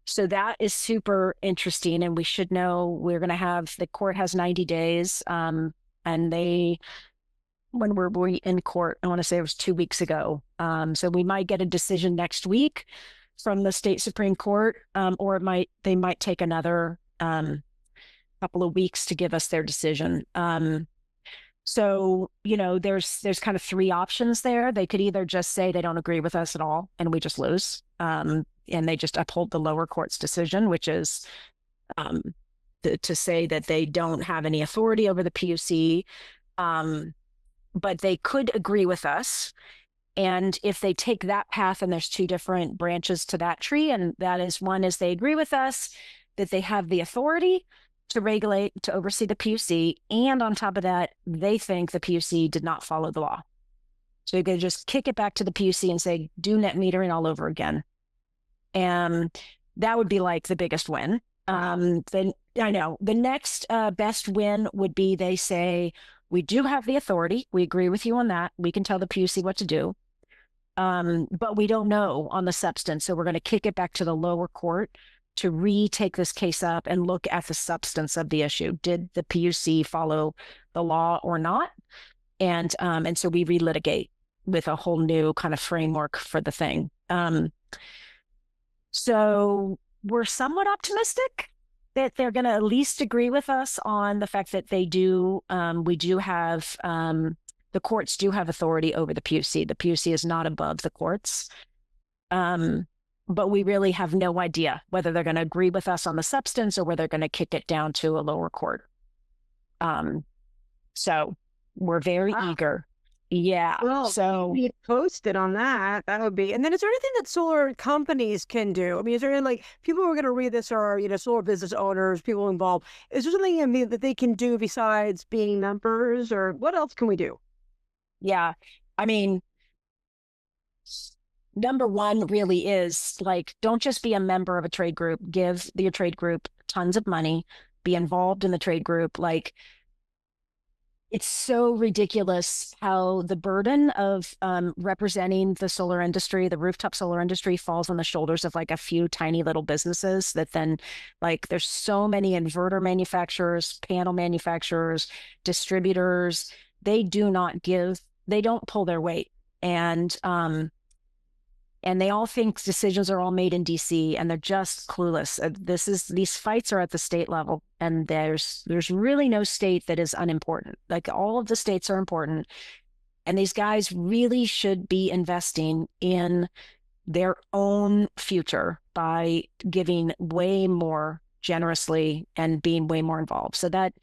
So that is super interesting, and we should know we're going to have, the court has 90 days, and when were we in court? I want to say it was 2 weeks ago. So we might get a decision next week from the state Supreme Court, or they might take another couple of weeks to give us their decision. So, there's kind of three options there. They could either just say they don't agree with us at all and we just lose, and they just uphold the lower court's decision, which is to say that they don't have any authority over the PUC, but they could agree with us. And if they take that path, and there's two different branches to that tree, and that is, one is they agree with us that they have the authority to regulate, to oversee the PUC, and on top of that, they think the PUC did not follow the law. So you could just kick it back to the PUC and say, do net metering all over again. And that would be like the biggest win. Then I know the next best win would be they say, we do have the authority. We agree with you on that. We can tell the PUC what to do. But we don't know on the substance. So we're going to kick it back to the lower court to retake this case up and look at the substance of the issue. Did the PUC follow the law or not? And so we relitigate with a whole new kind of framework for the thing. So we're somewhat optimistic that they're going to at least agree with us on the fact that we do have, the courts do have authority over the PUC. The PUC is not above the courts. But we really have no idea whether they're going to agree with us on the substance or whether they're going to kick it down to a lower court. So we're very eager. Yeah. Well, so be posted on that. That would be. And then is there anything that solar companies can do? I mean, is there any, like, people who are going to read this are, solar business owners, people involved. Is there something that they can do besides being members, or what else can we do? Yeah. I mean, number one really is, like, don't just be a member of a trade group. Give your trade group tons of money. Be involved in the trade group. Like, it's so ridiculous how the burden of representing the solar industry, the rooftop solar industry, falls on the shoulders of like a few tiny little businesses that then, like, there's so many inverter manufacturers, panel manufacturers, distributors. They don't pull their weight. And they all think decisions are all made in DC, and they're just clueless. These fights are at the state level, and there's really no state that is unimportant. Like, all of the states are important, and these guys really should be investing in their own future by giving way more generously and being way more involved. So that,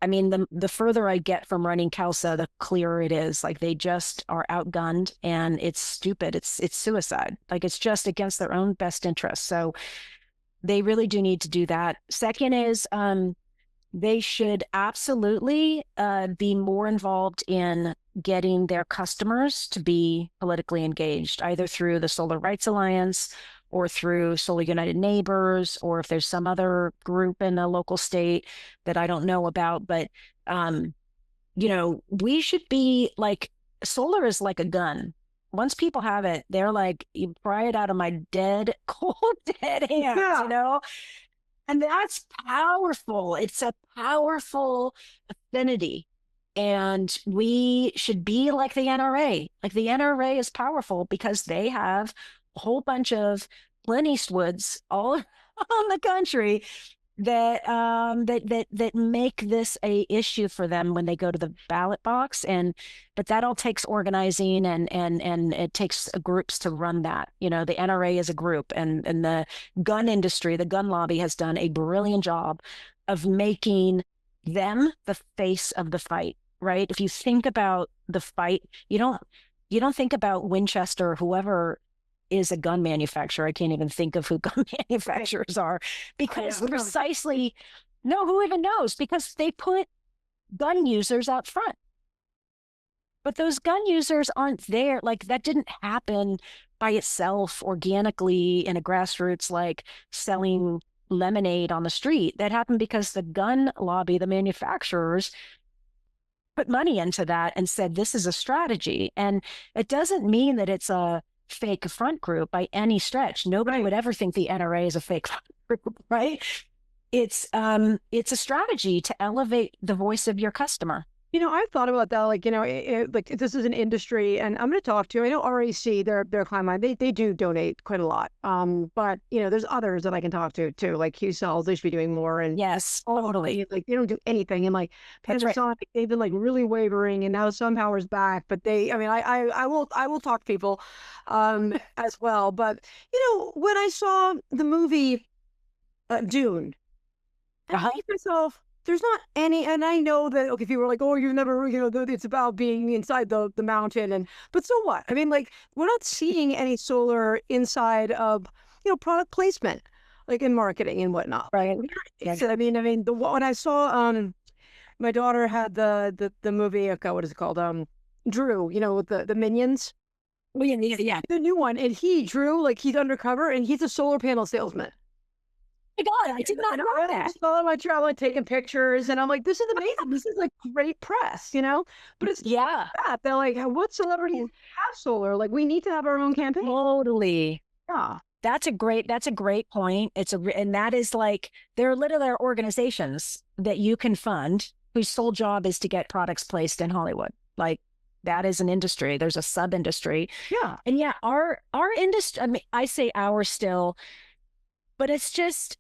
I mean, the further I get from running CALSA, the clearer it is. Like, they just are outgunned, and it's stupid. It's suicide. Like, it's just against their own best interests. So they really do need to do that. Second is they should absolutely be more involved in getting their customers to be politically engaged, either through the Solar Rights Alliance or through Solar United Neighbors, or if there's some other group in a local state that I don't know about. But, we should be like, solar is like a gun. Once people have it, they're like, you pry it out of my cold, dead hands, And that's powerful. It's a powerful affinity. And we should be like the NRA. Like, the NRA is powerful because they have a whole bunch of Clint Eastwoods all around the country that make this a issue for them when they go to the ballot box. But that all takes organizing, and it takes groups to run that. The NRA is a group, and the gun industry, the gun lobby, has done a brilliant job of making them the face of the fight, right? If you think about the fight, you don't think about Winchester or whoever is a gun manufacturer. I can't even think of who gun manufacturers are, because precisely, no, who even knows? Because they put gun users out front. But those gun users aren't there. Like, that didn't happen by itself organically in a grassroots, like selling lemonade on the street. That happened because the gun lobby, the manufacturers, put money into that and said, this is a strategy. And it doesn't mean that it's a fake front group by any stretch. Nobody would ever think the NRA is a fake front group, right? It's a strategy to elevate the voice of your customer. You know, I've thought about that. Like, you know, like this is an industry, and I'm going to talk to. I know RAC, they're client, they do donate quite a lot. But you know, there's others that I can talk to too, like Q Cells. They should be doing more. And yes, totally. Like they don't do anything. And like Panasonic, they've been like really wavering, and now SunPower's back. But I mean, I will talk to people, as well. But you know, when I saw the movie, Dune, I thought to myself, there's not any, and I know that, okay, people are like, oh, you've never, you know, it's about being inside the mountain, but so what? I mean, like, we're not seeing any solar inside of, you know, product placement, like in marketing and whatnot. Right. Yeah. I mean, when I saw, my daughter had the movie, okay, what is it called? Drew, you know, with the Minions. Well, yeah. The new one, and Drew, like, he's undercover, and he's a solar panel salesman. My God, I did not know that. I saw my travel taking pictures, and I'm like, this is amazing. This is like great press, you know? But it's that they're like, what celebrities have solar? Like, we need to have our own campaign. Totally. Yeah. That's a great point. And that is like, there are organizations that you can fund whose sole job is to get products placed in Hollywood. Like, that is an industry. There's a sub industry. Yeah. And yeah, our industry, I mean, I say ours still, but it's just,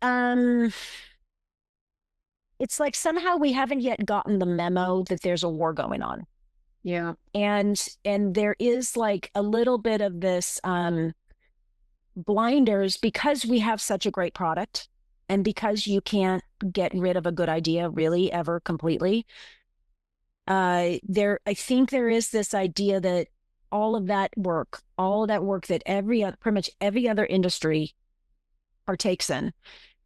it's like somehow we haven't yet gotten the memo that there's a war going on. Yeah. And there is like a little bit of this blinders because we have such a great product and because you can't get rid of a good idea really ever completely. I think there is this idea that all of that work that pretty much every other industry partakes in,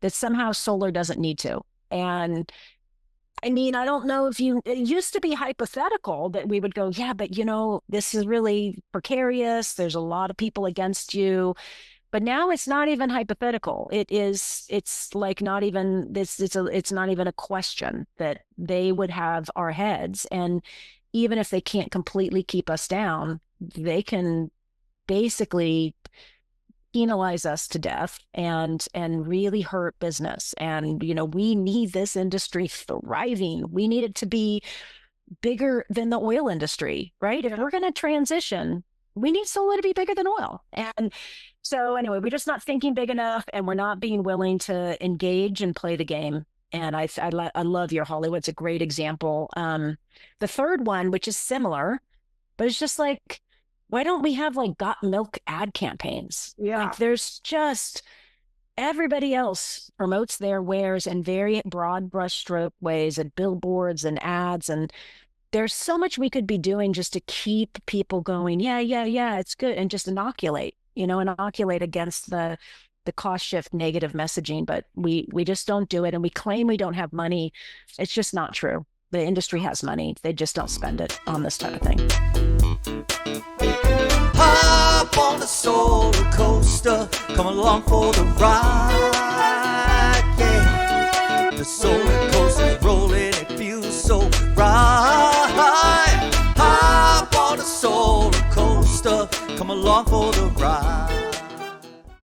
that somehow solar doesn't need to. And I mean, I don't know if it used to be hypothetical that we would go, yeah, but you know, this is really precarious. There's a lot of people against you. But now it's not even hypothetical. It's like not even this, it's not even a question that they would have our heads. And even if they can't completely keep us down, they can basically penalize us to death and really hurt business. And, you know, we need this industry thriving. We need it to be bigger than the oil industry, right? If we're going to transition, we need solar to be bigger than oil. And so anyway, we're just not thinking big enough, and we're not being willing to engage and play the game. And I love your Hollywood. It's a great example. The third one, which is similar, but it's just like, why don't we have like Got Milk ad campaigns? Yeah. Like, there's just, everybody else promotes their wares in very broad brushstroke ways at billboards and ads. And there's so much we could be doing just to keep people going, yeah, it's good. And just inoculate against the cost shift negative messaging. But we just don't do it. And we claim we don't have money. It's just not true. The industry has money. They just don't spend it on this type of thing. Hop on the solar coaster, come along for the ride, yeah. The solar coaster's rolling, it feels so right. Hop on the solar coaster, come along for the ride.